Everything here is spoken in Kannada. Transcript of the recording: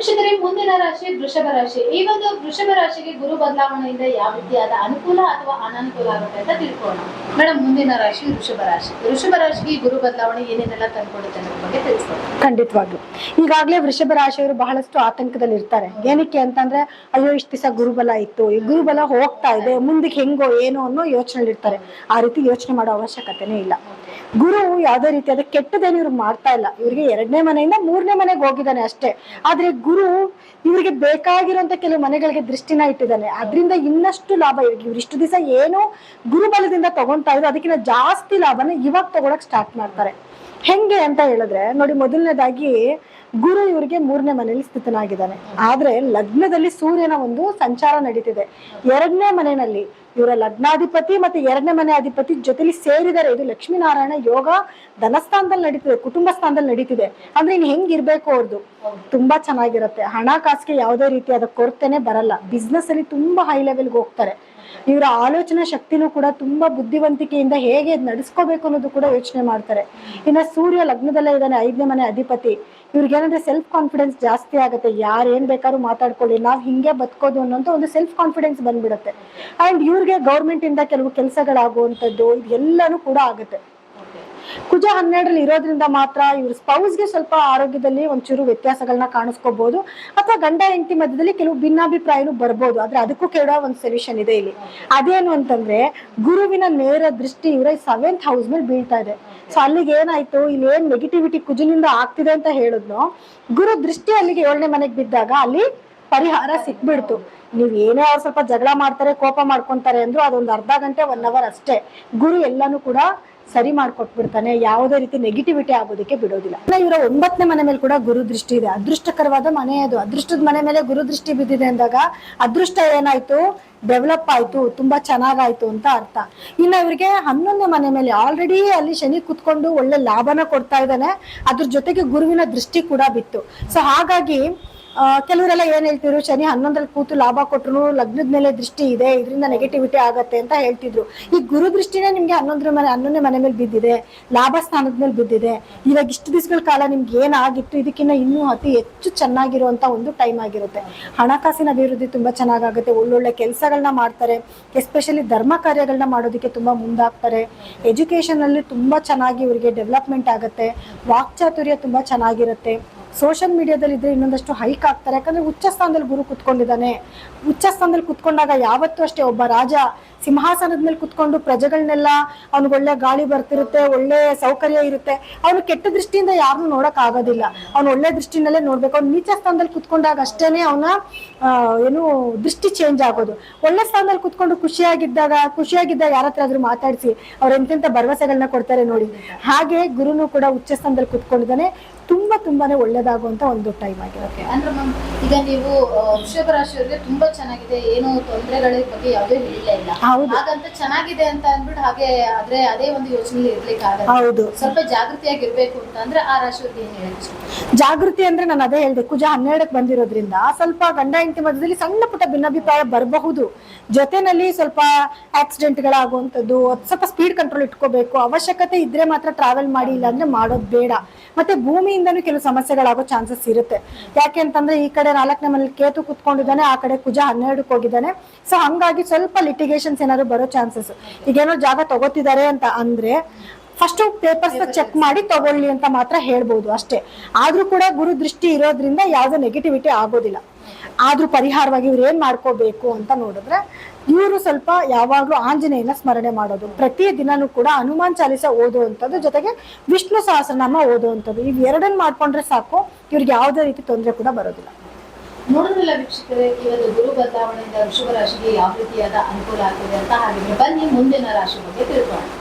ವೀಕ್ಷಕರೇ, ಮುಂದಿನ ರಾಶಿ ವೃಷಭ ರಾಶಿ. ಈ ಒಂದು ವೃಷಭ ರಾಶಿಗೆ ಗುರು ಬದಲಾವಣೆಯಿಂದ ಯಾವ ರೀತಿಯಾದ ಅನುಕೂಲ ಅಥವಾ ಅನಾನುಕೂಲ ಆಗುತ್ತೆ ಅಂತ ತಿಳ್ಕೊಳ್ಳೋಣ. ಮೇಡಮ್, ಮುಂದಿನ ರಾಶಿ ವೃಷಭ ರಾಶಿ. ವೃಷಭ ರಾಶಿಗೆ ಗುರು ಬದಲಾವಣೆ ಏನೇನೆಲ್ಲ ತಂದ್ಕೊಡುತ್ತೆ ಅನ್ನೋದ್ರ ಬಗ್ಗೆ ತಿಳಿಸ್ಕೊಡಿ. ಖಂಡಿತವಾಗ್ಲು ಈಗಾಗಲೇ ವೃಷಭ ರಾಶಿಯವರು ಬಹಳಷ್ಟು ಆತಂಕದಲ್ಲಿ ಇರ್ತಾರೆ. ಏನಕ್ಕೆ ಅಂತಂದ್ರೆ, ಅಯ್ಯೋ ಇಷ್ಟು ದಿವಸ ಗುರುಬಲ ಇತ್ತು, ಈ ಗುರುಬಲ ಹೋಗ್ತಾ ಇದೆ, ಮುಂದಕ್ಕೆ ಹೆಂಗೋ ಏನೋ ಅನ್ನೋ ಯೋಚನೆ ಇರ್ತಾರೆ. ಆ ರೀತಿ ಯೋಚನೆ ಮಾಡೋ ಅವಶ್ಯಕತೆನೇ ಇಲ್ಲ. ಗುರು ಯಾವುದೇ ರೀತಿಯಾದ ಕೆಟ್ಟದೇನು ಇವ್ರು ಮಾಡ್ತಾ ಇಲ್ಲ. ಇವ್ರಿಗೆ 2ನೇ ಮನೆಯಿಂದ 3ನೇ ಮನೆಗೆ ಹೋಗಿದ್ದಾನೆ ಅಷ್ಟೇ. ಆದ್ರೆ ಗುರು ಇವ್ರಿಗೆ ಬೇಕಾಗಿರುವಂತ ಕೆಲವು ಮನೆಗಳಿಗೆ ದೃಷ್ಟಿನ ಇಟ್ಟಿದ್ದಾನೆ. ಅದರಿಂದ ಇನ್ನಷ್ಟು ಲಾಭ ಇವ್ರಿಗೆ. ಇವ್ರು ಇಷ್ಟು ದಿವಸ ಏನು ಗುರುಬಲದಿಂದ ತಗೊಂತಾ ಇದ್ರು ಅದಕ್ಕಿಂತ ಜಾಸ್ತಿ ಲಾಭನ ಇವಾಗ ತಗೊಳಕ್ ಸ್ಟಾರ್ಟ್ ಮಾಡ್ತಾರೆ. ಹೆಂಗೆ ಅಂತ ಹೇಳಿದ್ರೆ ನೋಡಿ, ಮೊದಲನೇದಾಗಿ ಗುರು ಇವರಿಗೆ 3ನೇ ಮನೆಯಲ್ಲಿ ಸ್ಥಿತನಾಗಿದ್ದಾನೆ. ಆದ್ರೆ ಲಗ್ನದಲ್ಲಿ ಸೂರ್ಯನ ಒಂದು ಸಂಚಾರ ನಡೀತಿದೆ. 2ನೇ ಮನೆಯಲ್ಲಿ ಇವರ ಲಗ್ನಾಧಿಪತಿ ಮತ್ತೆ 2ನೇ ಮನೆ ಅಧಿಪತಿ ಜೊತೆಲಿ ಸೇರಿದರೆ ಇದು ಲಕ್ಷ್ಮೀನಾರಾಯಣ ಯೋಗ ಧನಸ್ಥಾನದಲ್ಲಿ ನಡೀತಿದೆ, ಕುಟುಂಬ ಸ್ಥಾನದಲ್ಲಿ ನಡೀತಿದೆ. ಅಂದ್ರೆ ಇನ್ ಹೆಂಗಿರ್ಬೇಕು ಅವ್ರದ್ದು ತುಂಬಾ ಚೆನ್ನಾಗಿರುತ್ತೆ. ಹಣಕಾಸಿಗೆ ಯಾವುದೇ ರೀತಿಯಾದ ಕೊರತೆನೆ ಬರಲ್ಲ. ಬಿಸ್ನೆಸ್ ಅಲ್ಲಿ ತುಂಬಾ ಹೈ ಲೆವೆಲ್ಗೆ ಹೋಗ್ತಾರೆ. ಇವರ ಆಲೋಚನಾ ಶಕ್ತಿನೂ ಕೂಡ ತುಂಬಾ ಬುದ್ಧಿವಂತಿಕೆಯಿಂದ ಹೇಗೆ ನಡೆಸ್ಕೋಬೇಕು ಅನ್ನೋದು ಕೂಡ ಯೋಚನೆ ಮಾಡ್ತಾರೆ. ಇನ್ನ ಸೂರ್ಯ ಲಗ್ನದಲ್ಲೇ ಇದ್ದಾನೆ, 5ನೇ ಮನೆ ಅಧಿಪತಿ. ಇವ್ರಿಗೆ ಏನಂದ್ರೆ ಸೆಲ್ಫ್ ಕಾನ್ಫಿಡೆನ್ಸ್ ಜಾಸ್ತಿ ಆಗುತ್ತೆ. ಯಾರು ಏನ್ ಬೇಕಾದ್ರೂ ಮಾತಾಡ್ಕೊಳ್ಳಿ, ನಾವ್ ಹಿಂಗೆ ಬದುಕೋದು ಅನ್ನೋಂತ ಒಂದು ಸೆಲ್ಫ್ ಕಾನ್ಫಿಡೆನ್ಸ್ ಬಂದ್ಬಿಡುತ್ತೆ. ಅಂಡ್ ಇವ್ರಿಗೆ ಗೌರ್ಮೆಂಟ್ ಇಂದ ಕೆಲವು ಕೆಲಸಗಳಾಗುವಂಥದ್ದು ಇದೆಲ್ಲಾನು ಕೂಡ ಆಗುತ್ತೆ. ಕುಜ 12ರಲ್ಲಿ ಇರೋದ್ರಿಂದ ಮಾತ್ರ ಇವ್ರ ಸ್ಪೌಸ್ಗೆ ಸ್ವಲ್ಪ ಆರೋಗ್ಯದಲ್ಲಿ ಒಂಚೂರು ವ್ಯತ್ಯಾಸಗಳನ್ನ ಕಾಣಿಸ್ಕೋಬಹುದು, ಅಥವಾ ಗಂಡ ಹೆಂಡತಿ ಮಧ್ಯದಲ್ಲಿ ಕೆಲವು ಭಿನ್ನಾಭಿಪ್ರಾಯನೂ ಬರ್ಬೋದು. ಆದ್ರೆ ಅದಕ್ಕೂ ಕೇಳೋ ಒಂದು ಸೊಲ್ಯೂಷನ್ ಇದೆ ಇಲ್ಲಿ. ಅದೇನು ಅಂತಂದ್ರೆ, ಗುರುವಿನ ನೇರ ದೃಷ್ಟಿ ಇವರ 7th ಹೌಸ್ ಮೇಲೆ ಬೀಳ್ತಾ ಇದೆ. ಸೊ ಅಲ್ಲಿಗೆ ಏನಾಯ್ತು, ಇಲ್ಲಿ ಏನ್ ನೆಗೆಟಿವಿಟಿ ಕುಜನಿಂದ ಆಗ್ತಿದೆ ಅಂತ ಹೇಳಿದ್ನೋ, ಗುರು ದೃಷ್ಟಿ ಅಲ್ಲಿಗೆ 7ನೇ ಮನೆಗೆ ಬಿದ್ದಾಗ ಅಲ್ಲಿ ಪರಿಹಾರ ಸಿಕ್ಬಿಡ್ತು. ನೀವ್ ಏನೇ ಅವ್ರು ಸ್ವಲ್ಪ ಜಗಳ ಮಾಡ್ತಾರೆ, ಕೋಪ ಮಾಡ್ಕೊಂತಾರೆ ಅಂದ್ರು ಅದೊಂದು ಅರ್ಧ ಗಂಟೆ 1 ಅವರ್ ಅಷ್ಟೇ. ಗುರು ಎಲ್ಲಾನು ಕೂಡ ಸರಿ ಮಾಡ್ಕೊಟ್ಬಿಡ್ತಾನೆ. ಯಾವುದೇ ರೀತಿ ನೆಗೆಟಿವಿಟಿ ಆಗೋದಕ್ಕೆ ಬಿಡೋದಿಲ್ಲ. ಇವರ 9ನೇ ಮನೆ ಮೇಲೆ ಕೂಡ ಗುರು ದೃಷ್ಟಿ ಇದೆ. ಅದೃಷ್ಟಕರವಾದ ಮನೆ ಅದು. ಅದೃಷ್ಟದ ಮನೆ ಮೇಲೆ ಗುರು ದೃಷ್ಟಿ ಬಿದ್ದಿದೆ ಅಂದಾಗ ಅದೃಷ್ಟ ಏನಾಯ್ತು, ಡೆವಲಪ್ ಆಯ್ತು, ತುಂಬಾ ಚೆನ್ನಾಗಾಯ್ತು ಅಂತ ಅರ್ಥ. ಇನ್ನು ಇವರಿಗೆ 11ನೇ ಮನೆ ಮೇಲೆ ಆಲ್ರೆಡಿ ಅಲ್ಲಿ ಶನಿ ಕುತ್ಕೊಂಡು ಒಳ್ಳೆ ಲಾಭನ ಕೊಡ್ತಾ ಇದ್ದಾನೆ. ಅದ್ರ ಜೊತೆಗೆ ಗುರುವಿನ ದೃಷ್ಟಿ ಕೂಡ ಬಿತ್ತು. ಸೊ ಹಾಗಾಗಿ ಕೆಲವರೆಲ್ಲ ಏನ್ ಹೇಳ್ತಿದ್ರು, ಶನಿ 11ರಲ್ಲಿ ಕೂತು ಲಾಭ ಕೊಟ್ರು ಲಗ್ನದ ಮೇಲೆ ದೃಷ್ಟಿ ಇದೆ, ಇದರಿಂದ ನೆಗೆಟಿವಿಟಿ ಆಗತ್ತೆ ಅಂತ ಹೇಳ್ತಿದ್ರು. ಈ ಗುರು ದೃಷ್ಟಿನೇ ನಿಮ್ಗೆ 11ನೇ ಮನೆ ಮೇಲೆ ಬಿದ್ದಿದೆ, ಲಾಭ ಸ್ಥಾನದ ಮೇಲೆ ಬಿದ್ದಿದೆ. ಇವಾಗ ಇಷ್ಟು ದಿವಸಗಳ ಕಾಲ ನಿಮ್ಗೆ ಏನಾಗಿತ್ತು ಇದಕ್ಕಿಂತ ಇನ್ನೂ ಅತಿ ಹೆಚ್ಚು ಚೆನ್ನಾಗಿರುವಂತ ಒಂದು ಟೈಮ್ ಆಗಿರುತ್ತೆ. ಹಣಕಾಸಿನ ಅಭಿವೃದ್ಧಿ ತುಂಬಾ ಚೆನ್ನಾಗಾಗುತ್ತೆ. ಒಳ್ಳೊಳ್ಳೆ ಕೆಲಸಗಳನ್ನ ಮಾಡ್ತಾರೆ. ಎಸ್ಪೆಷಲಿ ಧರ್ಮ ಕಾರ್ಯಗಳನ್ನ ಮಾಡೋದಕ್ಕೆ ತುಂಬಾ ಮುಂದಾಗ್ತಾರೆ. ಎಜುಕೇಶನ್ ಅಲ್ಲಿ ತುಂಬಾ ಚೆನ್ನಾಗಿ ಇವರಿಗೆ ಡೆವಲಪ್ಮೆಂಟ್ ಆಗುತ್ತೆ. ವಾಕ್ಚಾತುರ್ಯ ತುಂಬಾ ಚೆನ್ನಾಗಿರುತ್ತೆ. ಸೋಷಿಯಲ್ ಮೀಡಿಯಾದಲ್ಲಿ ಇದ್ರೆ ಇನ್ನೊಂದಷ್ಟು ಹೈಕ್ ಆಗ್ತಾರೆ. ಯಾಕಂದ್ರೆ ಉಚ್ಚ ಸ್ಥಾನದಲ್ಲಿ ಗುರು ಕುತ್ಕೊಂಡಿದ್ದಾನೆ. ಉಚ್ಚ ಸ್ಥಾನದಲ್ಲಿ ಕುತ್ಕೊಂಡಾಗ ಯಾವತ್ತೂ ಅಷ್ಟೇ ಒಬ್ಬ ರಾಜ ಸಿಂಹಾಸನದ ಮೇಲೆ ಕುತ್ಕೊಂಡು ಪ್ರಜೆಗಳನ್ನೆಲ್ಲ ಅವ್ನಿಗೆ ಒಳ್ಳೆ ಗಾಳಿ ಬರ್ತಿರುತ್ತೆ, ಒಳ್ಳೆ ಸೌಕರ್ಯ ಇರುತ್ತೆ. ಅವನು ಕೆಟ್ಟ ದೃಷ್ಟಿಯಿಂದ ಯಾರನ್ನೂ ನೋಡಕ್ ಆಗೋದಿಲ್ಲ. ಅವ್ನು ಒಳ್ಳೆ ದೃಷ್ಟಿನಲ್ಲೇ ನೋಡ್ಬೇಕು. ಅವ್ನು ನೀಚ ಸ್ಥಾನದಲ್ಲಿ ಕುತ್ಕೊಂಡಾಗ ಅಷ್ಟೇನೆ ಅವನ ಏನು ದೃಷ್ಟಿ ಚೇಂಜ್ ಆಗೋದು. ಒಳ್ಳೆ ಸ್ಥಾನದಲ್ಲಿ ಕುತ್ಕೊಂಡು ಖುಷಿಯಾಗಿದ್ದಾಗ ಯಾರ ಹತ್ರ ಆದ್ರೂ ಮಾತಾಡಿಸಿ ಅವ್ರು ಎಂತೆಂತ ಭರವಸೆಗಳನ್ನ ಕೊಡ್ತಾರೆ ನೋಡಿ. ಹಾಗೆ ಗುರುನು ಕೂಡ ಉಚ್ಚ ಸ್ಥಾನದಲ್ಲಿ ಕುತ್ಕೊಂಡಿದ್ದಾನೆ. ತುಂಬಾನೇ ಒಳ್ಳೇದಾಗುವಂತ ಒಂದು ಟೈಮ್ ಆಗಿರುತ್ತೆ. ಅಂದ್ರೆ ಈಗ ನೀವು ವೃಷಭ ರಾಶಿಯವರಿಗೆ ತುಂಬಾ ಚೆನ್ನಾಗಿದೆ, ಏನು ತೊಂದರೆಗಳ ಬಗ್ಗೆ ಯಾವುದೇ ಹೇಳಿಲ್ಲ ಇಲ್ಲ, ಹಾಗಂತ ಚೆನ್ನಾಗಿದೆ ಅಂತ ಅಂದ್ಬಿಟ್ಟು ಹಾಗೆ ಆದ್ರೆ ಅದೇ ಒಂದು ಯೋಚನೆ ಇರ್ಲಿಕ್ಕೆ ಆಗಲ್ಲ. ಹೌದು, ಸ್ವಲ್ಪ ಜಾಗೃತಿಯಾಗಿರ್ಬೇಕು ಅಂತ ಅಂದ್ರೆ ಆ ರಾಶಿಯವ್ರಿಗೆ ಏನ್ ಹೇಳಿ? ಜಾಗೃತಿ ಅಂದ್ರೆ ನಾನು ಅದೇ ಹೇಳ್ದೆ, ಕುಜ 12ಕ್ಕೆ ಬಂದಿರೋದ್ರಿಂದ ಸ್ವಲ್ಪ ಗಂಡ ಹೆಂಡತಿ ಮಧ್ಯದಲ್ಲಿ ಸಣ್ಣ ಪುಟ್ಟ ಭಿನ್ನಾಭಿಪ್ರಾಯ ಬರಬಹುದು. ಜೊತೆನಲ್ಲಿ ಸ್ವಲ್ಪ ಆಕ್ಸಿಡೆಂಟ್ ಗಳಾಗುವಂಥದ್ದು, ಸ್ವಲ್ಪ ಸ್ಪೀಡ್ ಕಂಟ್ರೋಲ್ ಇಟ್ಕೋಬೇಕು. ಅವಶ್ಯಕತೆ ಇದ್ರೆ ಮಾತ್ರ ಟ್ರಾವೆಲ್ ಮಾಡಿ, ಇಲ್ಲ ಅಂದ್ರೆ ಮಾಡೋದು ಬೇಡ. ಮತ್ತೆ ಭೂಮಿಯಿಂದನೂ ಕೆಲವು ಸಮಸ್ಯೆಗಳಾಗೋ ಚಾನ್ಸಸ್ ಇರುತ್ತೆ. ಯಾಕೆ ಅಂತಂದ್ರೆ ಈ ಕಡೆ 4ನೇ ಮನೇಲಿ ಕೇತು ಕುತ್ಕೊಂಡಿದ್ದಾನೆ, ಆ ಕಡೆ ಕುಜ 12ಕ್ಕೆ ಹೋಗಿದ್ದಾನೆ. ಸೊ ಹಂಗಾಗಿ ಸ್ವಲ್ಪ ಲಿಟಿಗೇಷನ್ಸ್ ಏನಾದ್ರು ಬರೋ ಚಾನ್ಸಸ್. ಈಗೇನೋ ಜಾಗ ತಗೋತಿದ್ದಾರೆ ಅಂತ ಅಂದ್ರೆ ಫಸ್ಟ್ ಪೇಪರ್ಸ್ ಚೆಕ್ ಮಾಡಿ ತಗೊಳ್ಳಿ ಅಂತ ಮಾತ್ರ ಹೇಳ್ಬೋದು ಅಷ್ಟೇ. ಆದ್ರೂ ಕೂಡ ಗುರು ದೃಷ್ಟಿ ಇರೋದ್ರಿಂದ ಯಾವ್ದು ನೆಗೆಟಿವಿಟಿ ಆಗೋದಿಲ್ಲ. ಆದ್ರೂ ಪರಿಹಾರವಾಗಿ ಇವ್ರು ಏನ್ ಮಾಡ್ಕೋಬೇಕು ಅಂತ ನೋಡಿದ್ರೆ, ಇವರು ಸ್ವಲ್ಪ ಯಾವಾಗ್ಲೂ ಆಂಜನೇಯನ ಸ್ಮರಣೆ ಮಾಡೋದು, ಪ್ರತಿ ದಿನಾನು ಕೂಡ ಹನುಮಾನ್ ಚಾಲಿಸ ಓದುವಂಥದ್ದು, ಜೊತೆಗೆ ವಿಷ್ಣು ಸಹಸ್ರನಾಮ ಓದುವಂಥದ್ದು. ಇವ್ 2 ಮಾಡ್ಕೊಂಡ್ರೆ ಸಾಕು, ಇವ್ರಿಗೆ ಯಾವುದೇ ರೀತಿ ತೊಂದರೆ ಕೂಡ ಬರೋದಿಲ್ಲ. ನೋಡೋದಿಲ್ಲ ವೀಕ್ಷಕರೇ, ಇವತ್ತು ಗುರು ಬದಲಾವಣೆಯಿಂದ ವೃಷಭ ರಾಶಿಗೆ ಯಾವ ರೀತಿಯಾದ ಅನುಕೂಲ ಆಗ್ತಿದೆ ಅಂತ. ಹಾಗೆ ಬನ್ನಿ ಮುಂದಿನ ರಾಶಿ ಬಗ್ಗೆ ತಿಳ್ಕೊಳ್ಳೋಣ.